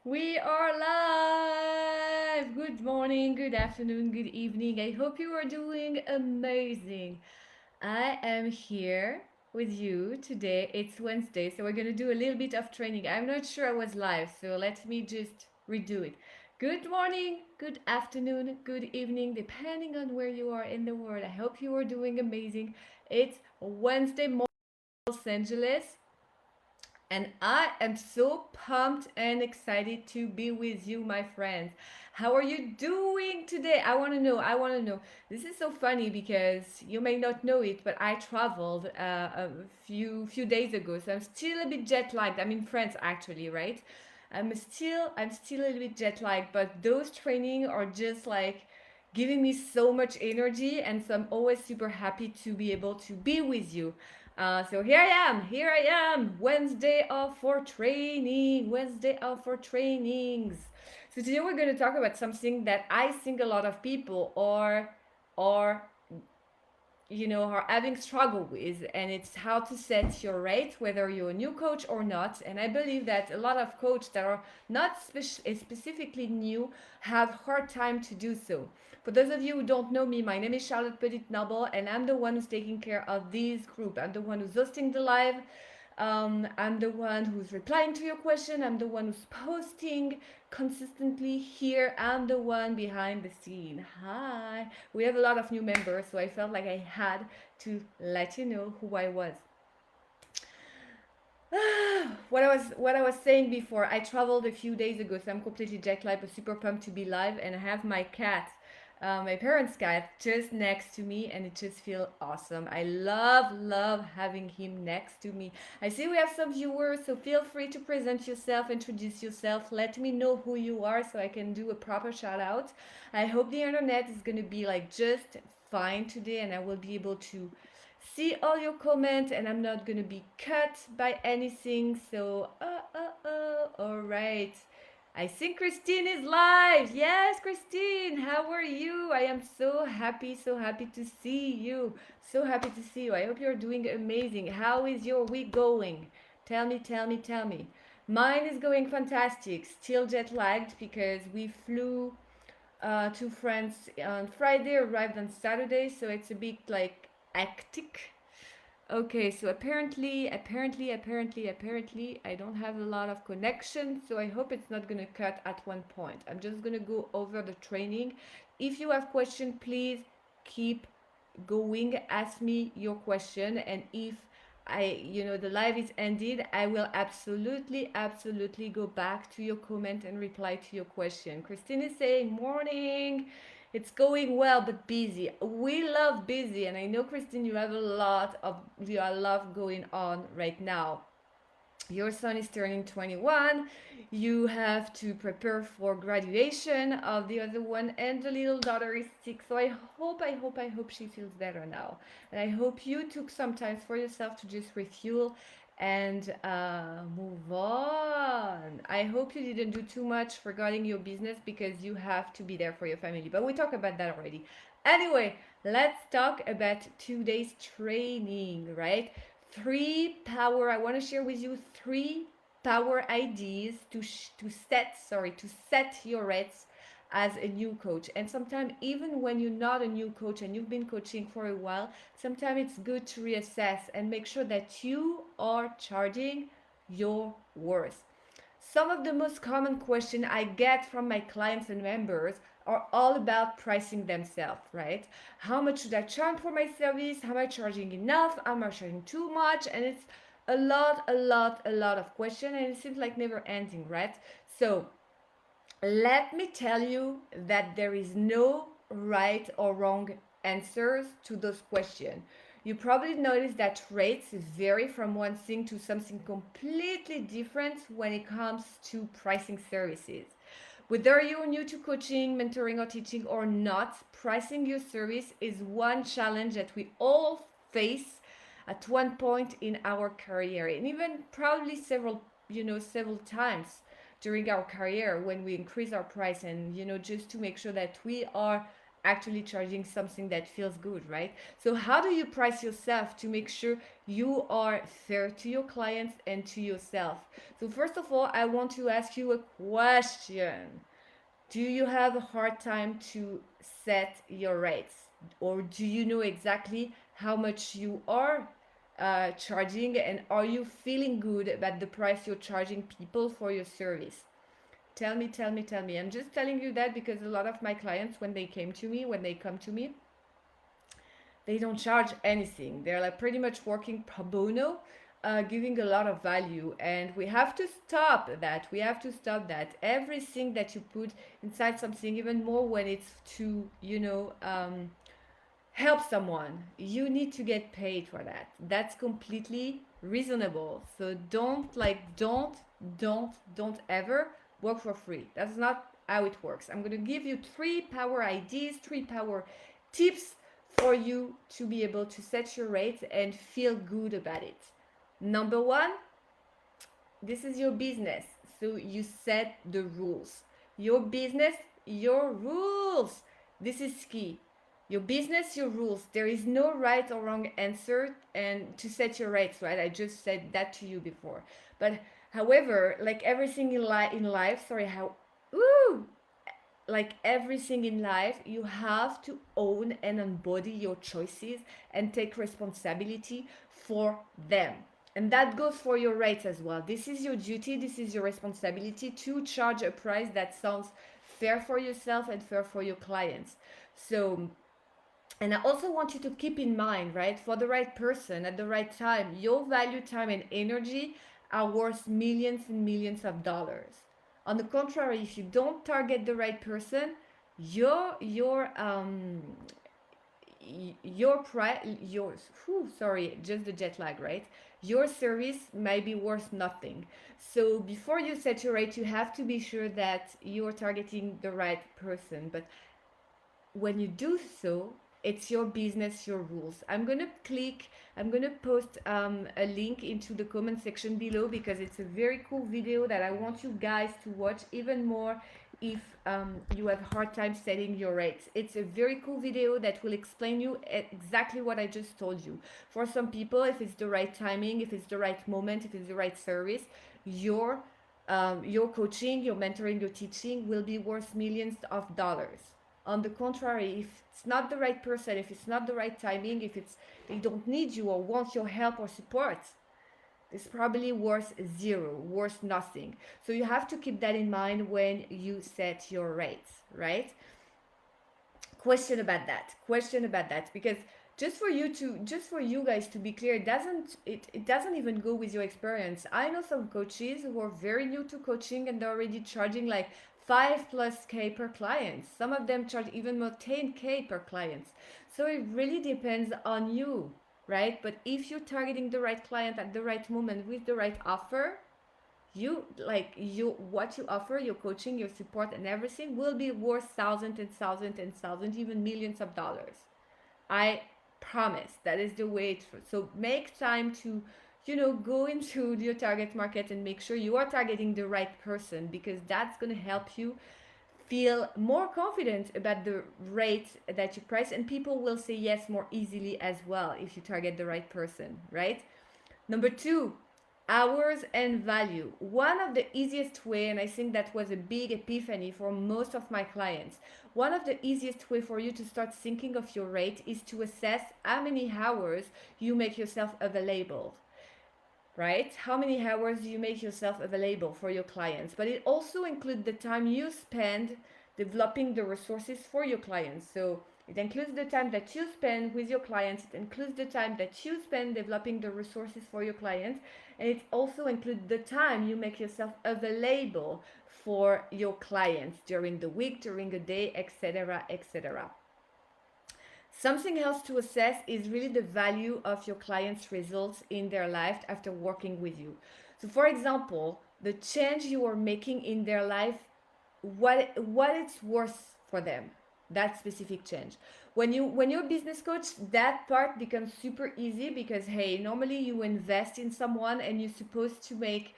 We are live! Good morning, good afternoon, good evening. I hope you are doing amazing. I am here with you today. It's Wednesday, so we're going to do a little bit of training. I'm not sure I was live, so let me just redo it. Good morning, good afternoon, good evening, depending on where you are in the world. I hope you are doing amazing. It's Wednesday morning, Los Angeles. And I am so pumped and excited to be with you, my friends. How are you doing today? I want to know. I want to know. This is so funny because you may not know it, but I traveled a few days ago, so I'm still a bit jet lagged. I'm in France actually, right? I'm still a little bit jet lagged, but those training are just like giving me so much energy, and so I'm always super happy to be able to be with you. So here I am, Wednesday off for training, Wednesday off for trainings. So today we're going to talk about something that I think a lot of people are are having struggle with, and it's how to set your rate, whether you're a new coach or not. And I believe that a lot of coaches that are not specifically new have hard time to do so. For those of you who don't know me, my name is Charlotte Petit Noble, and I'm the one who's taking care of this group. I'm the one who's hosting the live. I'm the one who's replying to your question. I'm the one who's posting consistently here. I'm the one behind the scene. Hi. We have a lot of new members, so I felt like I had to let you know who I was. What I was saying before, I traveled a few days ago, so I'm completely jet lagged, but super pumped to be live, and I have my cat, my parents' cat, just next to me, and it just feels awesome. I love having him next to me. I see we have some viewers, so feel free to present yourself, introduce yourself, let me know who you are, so I can do a proper shout out. I hope the internet is gonna be like just fine today, and I will be able to see all your comments, and I'm not gonna be cut by anything. So, all right. I think Christine is live. Yes, Christine, how are you? I am so happy to see you. So happy to see you. I hope you're doing amazing. How is your week going? Tell me, tell me, tell me. Mine is going fantastic. Still jet lagged because we flew to France on Friday, arrived on Saturday, so it's a bit like hectic. Okay, so apparently, I don't have a lot of connection, so I hope it's not gonna cut at one point. I'm just gonna go over the training. If you have question, please keep going, ask me your question, and if the live is ended, I will absolutely go back to your comment and reply to your question. Christine is saying morning. It's going well, but busy. We love busy, and I know, Christine, you have a lot going on right now. Your son is turning 21. You have to prepare for graduation of the other one, and the little daughter is sick. So I hope she feels better now. And I hope you took some time for yourself to just refuel and move on. I hope you didn't do too much regarding your business because you have to be there for your family. But we talked about that already. Anyway, let's talk about today's training, right? I want to share with you three power ideas to set your rates as a new coach. And sometimes, even when you're not a new coach and you've been coaching for a while, sometimes it's good to reassess and make sure that you are charging your worth. Some of the most common questions I get from my clients and members are all about pricing themselves, right? How much should I charge for my service? Am I charging enough? Am I charging too much? And it's a lot of questions, and it seems like never ending, right? So let me tell you that there is no right or wrong answers to those questions. You probably noticed that rates vary from one thing to something completely different when it comes to pricing services. Whether you're new to coaching, mentoring, or teaching or not, pricing your service is one challenge that we all face at one point in our career, and even probably several times during our career when we increase our price, and just to make sure that we are actually charging something that feels good, right? So how do you price yourself to make sure you are fair to your clients and to yourself? So first of all, I want to ask you a question. Do you have a hard time to set your rates, or do you know exactly how much you are charging, and are you feeling good about the price you're charging people for your service? Tell me, tell me, tell me. I'm just telling you that because a lot of my clients, when they come to me, they don't charge anything. They're like pretty much working pro bono, giving a lot of value, and we have to stop that. We have to stop that. Everything that you put inside something, even more when it's to, help someone, you need to get paid for that. That's completely reasonable. So don't ever work for free. That's not how it works. I'm going to give you three power ideas, three power tips for you to be able to set your rates and feel good about it. Number one, this is your business. So you set the rules. Your business, your rules. This is key. Your business, your rules. There is no right or wrong answer and to set your rates, right? I just said that to you before. But however, like everything in life, sorry, how ooh, like everything in life, you have to own and embody your choices and take responsibility for them. And that goes for your rates as well. This is your duty, this is your responsibility to charge a price that sounds fair for yourself and fair for your clients. So, and I also want you to keep in mind, right, for the right person at the right time, your value, time, and energy are worth millions and millions of dollars. On the contrary, if you don't target the right person, your your price, yours, sorry, just the jet lag, right? Your service might be worth nothing. So before you set your rate, you have to be sure that you're targeting the right person. But when you do so, it's your business, your rules. I'm gonna post a link into the comment section below because it's a very cool video that I want you guys to watch even more if you have a hard time setting your rates. It's a very cool video that will explain you exactly what I just told you. For some people, if it's the right timing, if it's the right moment, if it's the right service, your coaching, your mentoring, your teaching will be worth millions of dollars. On the contrary, if it's not the right person, if it's not the right timing, if it's they don't need you or want your help or support, it's probably worth zero, worth nothing. So you have to keep that in mind when you set your rates, right? Question about that because just for you guys to be clear, it doesn't even go with your experience. I know some coaches who are very new to coaching and they're already charging like 5 plus k per client. Some of them charge even more 10k per client. So it really depends on you, right? But if you're targeting the right client at the right moment with the right offer, you what you offer, your coaching, your support, and everything will be worth thousands and thousands and thousands, even millions of dollars. I promise. That is the way so make time to go into your target market and make sure you are targeting the right person, because that's going to help you feel more confident about the rate that you price, and people will say yes more easily as well if you target the right person, right? Number two, hours and value. One of the easiest way, and I think that was a big epiphany for most of my clients, one of the easiest way for you to start thinking of your rate is to assess how many hours you make yourself available, right? How many hours do you make yourself available for your clients? But it also includes the time you spend developing the resources for your clients. So it includes the time that you spend with your clients, it includes the time that you spend developing the resources for your clients, and it also includes the time you make yourself available for your clients during the week, during a day, etc., etc. Something else to assess is really the value of your client's results in their life after working with you. So, for example, the change you are making in their life, what it's worth for them, that specific change. When you're a business coach, that part becomes super easy because hey, normally you invest in someone and you're supposed to make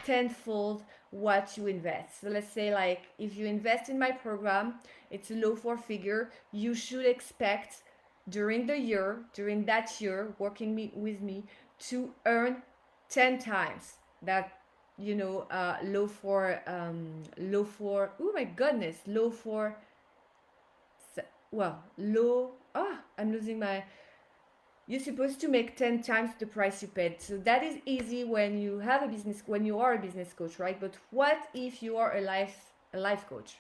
tenfold what you invest. So let's say like if you invest in my program, it's a low four figure, you should expect during the year, during that year working with me to earn 10 times that low for oh my goodness low for well low I'm losing my you're supposed to make 10 times the price you paid. So that is easy when you have a business, when you are a business coach, right? But what if you are a life coach?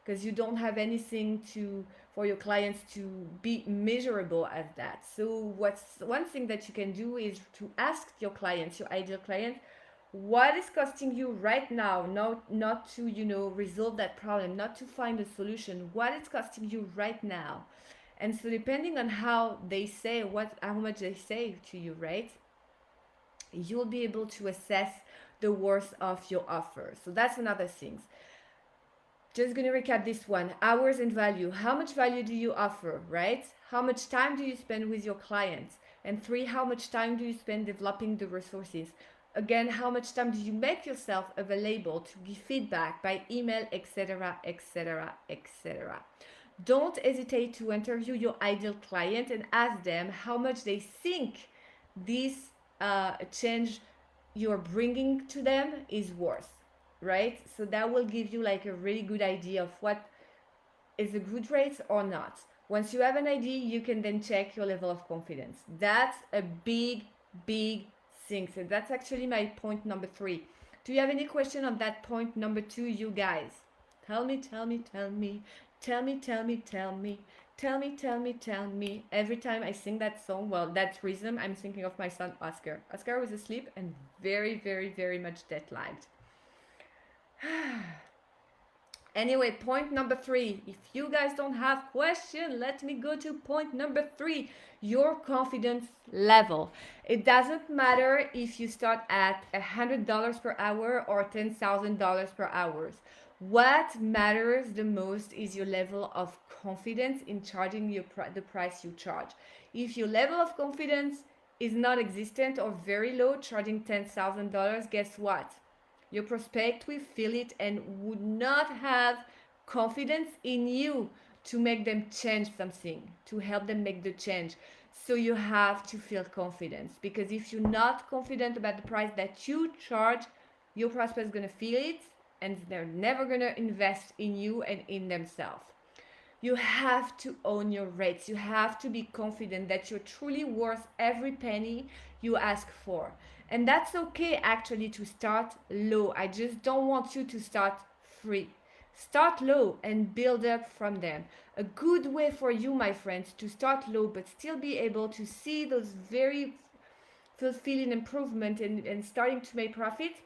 Because you don't have anything to for your clients to be measurable at that. So what's one thing that you can do is to ask your clients, your ideal client, what is costing you right now, not to resolve that problem, not to find a solution, what is costing you right now. And so depending on how much they say to you, right, you'll be able to assess the worth of your offer. So that's another thing. Just gonna recap this one. Hours and value. How much value do you offer, right? How much time do you spend with your clients? And three, how much time do you spend developing the resources? Again, how much time do you make yourself available to give feedback by email, etc., etc., etc. Don't hesitate to interview your ideal client and ask them how much they think this change you're bringing to them is worth, right? So that will give you like a really good idea of what is a good rate or not. Once you have an idea, you can then check your level of confidence. That's a big, big thing. So that's actually my point number 3. Do you have any question on that point number 2, you guys? Tell me, tell me, tell me, tell me, tell me, tell me, tell me, tell me, tell me. Every time I sing that song, well, that rhythm, I'm thinking of my son Oscar. Oscar was asleep and very, very, very much deadlined. Anyway, point number 3. If you guys don't have question, let me go to point number 3. Your confidence level. It doesn't matter if you start at $100 per hour or $10,000 per hour. What matters the most is your level of confidence in charging the price you charge. If your level of confidence is non existent or very low, charging $10,000, guess what? Your prospect will feel it and would not have confidence in you to make them change something, to help them make the change. So you have to feel confidence, because if you're not confident about the price that you charge, your prospect is going to feel it and they're never going to invest in you and in themselves. You have to own your rates. You have to be confident that you're truly worth every penny you ask for. And that's okay actually to start low. I just don't want you to start free. Start low and build up from them. A good way for you, my friends, to start low but still be able to see those very fulfilling improvement and starting to make profit.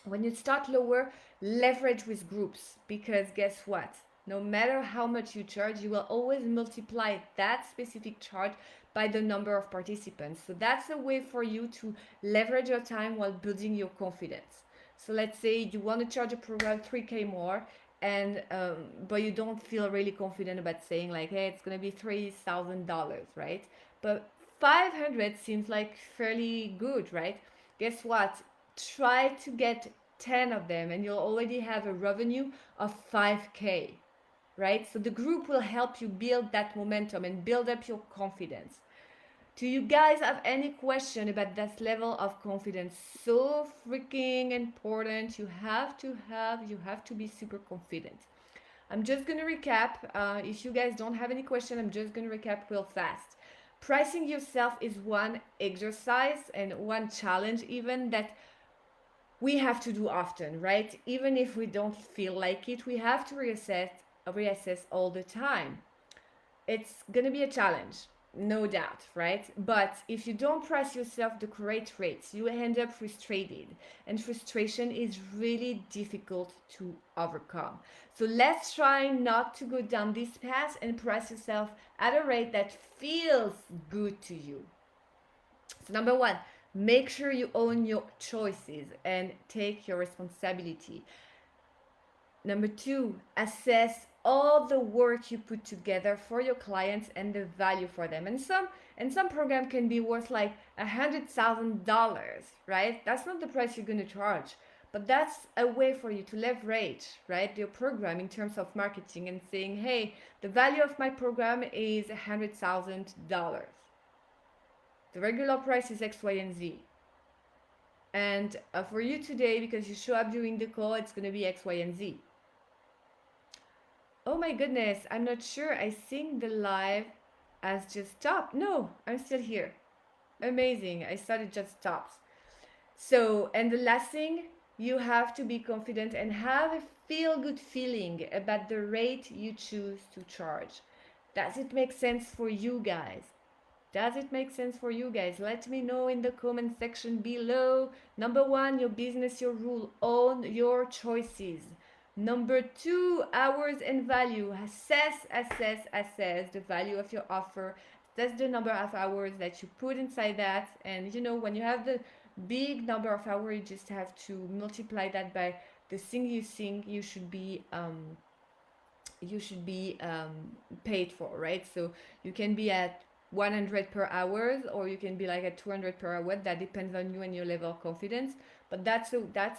When you start lower, leverage with groups, because guess what? No matter how much you charge, you will always multiply that specific charge by the number of participants. So that's a way for you to leverage your time while building your confidence. So let's say you want to charge a program 3K more, and but you don't feel really confident about saying like, hey, it's gonna be $3,000, right? But 500 seems like fairly good, right? Guess what? Try to get 10 of them and you'll already have a revenue of 5K, right? So the group will help you build that momentum and build up your confidence. Do you guys have any question about this level of confidence? So freaking important. You have to be super confident. I'm just gonna recap. If you guys don't have any question, I'm just gonna recap real fast. Pricing yourself is one exercise and one challenge even that we have to do often, right? Even if we don't feel like it, we have to reassess all the time. It's gonna be a challenge, no doubt, right? But if you don't price yourself the correct rates, you end up frustrated, and frustration is really difficult to overcome. So let's try not to go down this path and price yourself at a rate that feels good to you. So number 1, make sure you own your choices and take your responsibility. Number 2, assess all the work you put together for your clients and the value for them. And some program can be worth like $100,000, right? That's not the price you're gonna charge. But that's a way for you to leverage, right, your program in terms of marketing and saying, hey, the value of my program is $100,000. The regular price is X, Y, and Z. And for you today, because you show up during the call, it's going to be X, Y, and Z. Oh my goodness, I'm not sure. I think the live has just stopped. No, I'm still here. Amazing. I thought it just stopped. So, and the last thing, you have to be confident and have a feel good feeling about the rate you choose to charge. Does it make sense for you guys? Does it make sense for you guys? Let me know in the comment section below. Number one, your business, your rule. Own your choices. Number two, hours and value. Assess the value of your offer. That's the number of hours that you put inside that. And you know, when you have the big number of hours, you just have to multiply that by the thing you think you should be paid for, right? So you can be at 100 per hour, or you can be like at 200 per hour. That depends on you and your level of confidence. But that's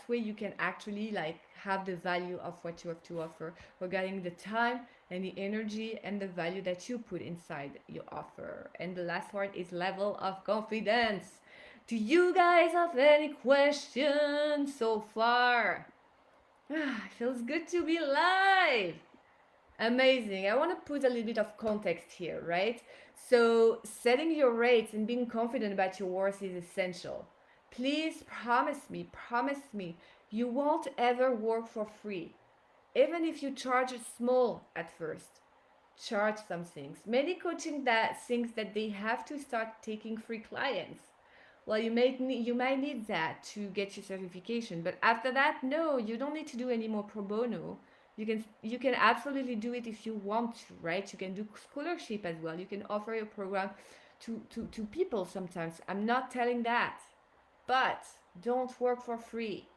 where you can actually like have the value of what you have to offer regarding the time and the energy and the value that you put inside your offer. And the last one is level of confidence. Do you guys have any questions so far? It feels good to be live. Amazing. I want to put a little bit of context here, right? So, setting your rates and being confident about your worth is essential. Please promise me, you won't ever work for free. Even if you charge small at first, charge some things. Many coaching that thinks that they have to start taking free clients. Well, you might need that to get your certification, but after that, no, you don't need to do any more pro bono. You can absolutely do it if you want to, right? You can do scholarship as well. You can offer your program to people sometimes. I'm not telling that, but don't work for free.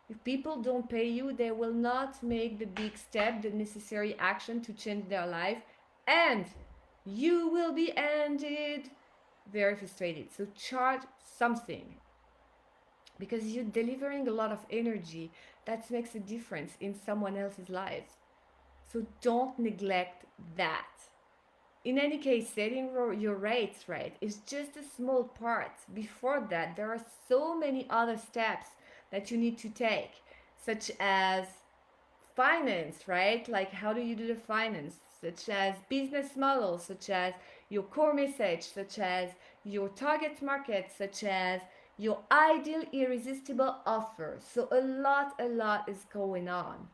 If people don't pay you, they will not make the big step, the necessary action to change their life, and you will be ended very frustrated. So charge something, because you're delivering a lot of energy that makes a difference in someone else's lives. So don't neglect that. In any case, setting your rates right is just a small part. Before that, there are so many other steps that you need to take, such as finance, right? Like, how do you do the finance? Such as business models, such as your core message, such as your target market, such as your ideal irresistible offer. So a lot is going on.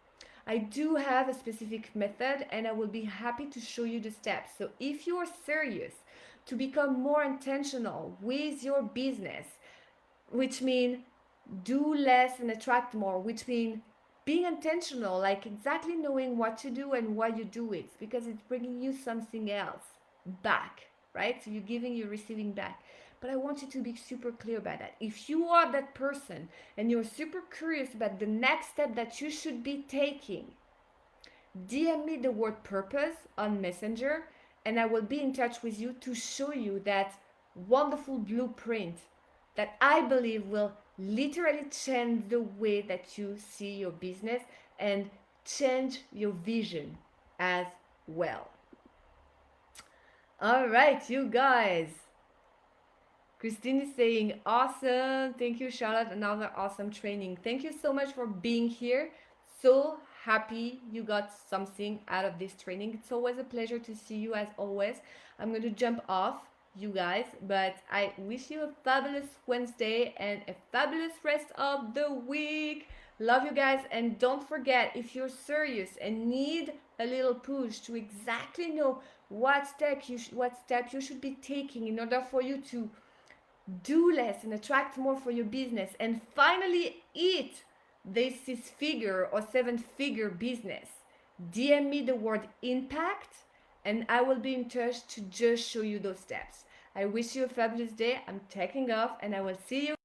I do have a specific method and I will be happy to show you the steps. So if you are serious to become more intentional with your business, which means do less and attract more, which means being intentional, like exactly knowing what to do and why you do it, because it's bringing you something else back, right? So you're receiving back. But I want you to be super clear about that. If you are that person and you're super curious about the next step that you should be taking, DM me the word purpose on Messenger and I will be in touch with you to show you that wonderful blueprint that I believe will literally change the way that you see your business and change your vision as well. All right, you guys. Christine is saying, awesome. Thank you, Charlotte. Another awesome training. Thank you so much for being here. So happy you got something out of this training. It's always a pleasure to see you as always. I'm going to jump off, you guys, but I wish you a fabulous Wednesday and a fabulous rest of the week. Love you guys, and don't forget, if you're serious and need a little push to exactly know what step you should be taking in order for you to do less and attract more for your business and finally eat this six-figure or seven-figure business, DM me the word impact and I will be in touch to just show you those steps. I wish you a fabulous day. I'm taking off and I will see you